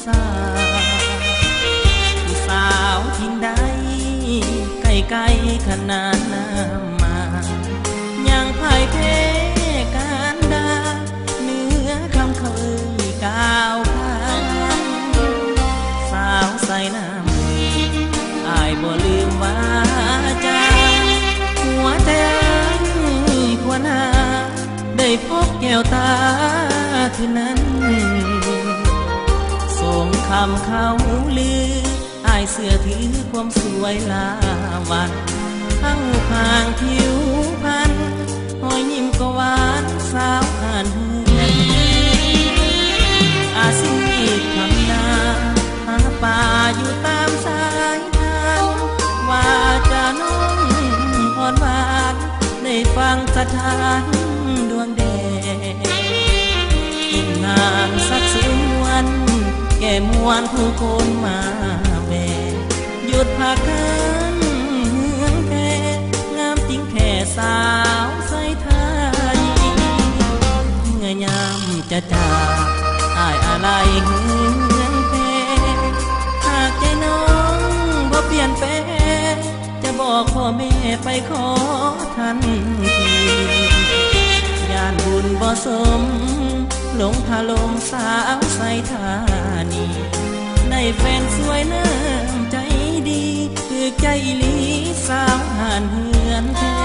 สาวผู้สาวทินใดไกลไกลขนาดน้ำมายังพ่ายแพ้การด่าเนื้อคำเคยก้าวผ่านสาวใส่น้ำอายบ่ลืมว่าจาหัวใจควรหาได้พบแก้วตาเท่านั้นส่งคำเขาลืออายเสื้อถือความสวยลาวันทั้งพางผิวพรรณหอยยิ้มก็หวานสาวผ่านเฮือนอาชีพทำนาหาป่าอยู่ตามสายทางว่าจะน้องอ่อนหวานได้ฟังสถานดวงแดงยิ่งงามสักสุวรรณแก่มวลผู้คนมาแบกหยุดพากันเฮืองแก่งามจริงแค่สาวใส่ไทยเมื่อยามจะจากอายอะไรเฮืองแก่หากใจน้องบ่เปลี่ยนแปลงจะบอกพ่อแม่ไปขอทันทีย่านบุญบ่สมหลงพาลมสาวใส่ธานีได้แฟนสวยน้ำใจดีคือใจลีสาวหานเฮือนแท้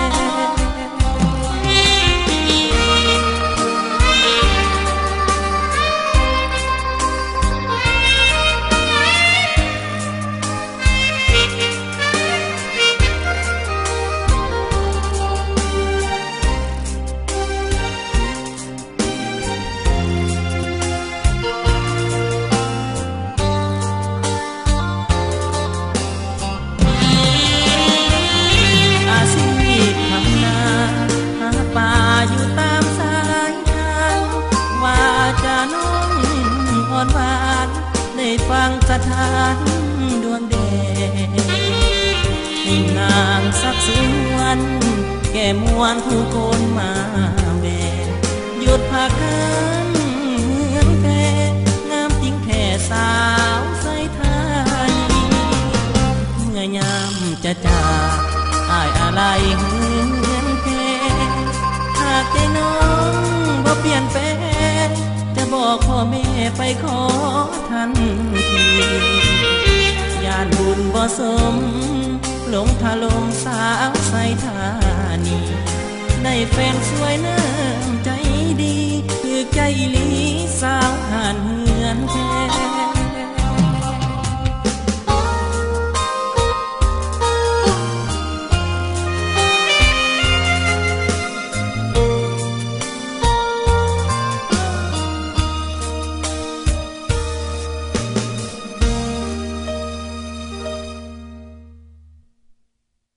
ฟังสถานดวงแดงยิ่งงามสักสุวรรณแก่มวลผู้คนมาแบกหยุดพากันเฮืองแก่งามจริงแค่สาวใส่ไทยเมื่อยามจะจากอายอะไรเฮืองแก่หากใจน้องบ่เปลี่ยนแปลงจะบอกพ่อแม่ไปขอทันทีย่านบุญบ่สมหลงถล่มสาวใส่ธานีได้แฟนสวยน้ำใจดีคือใจลีสาวหานเฮือนแท้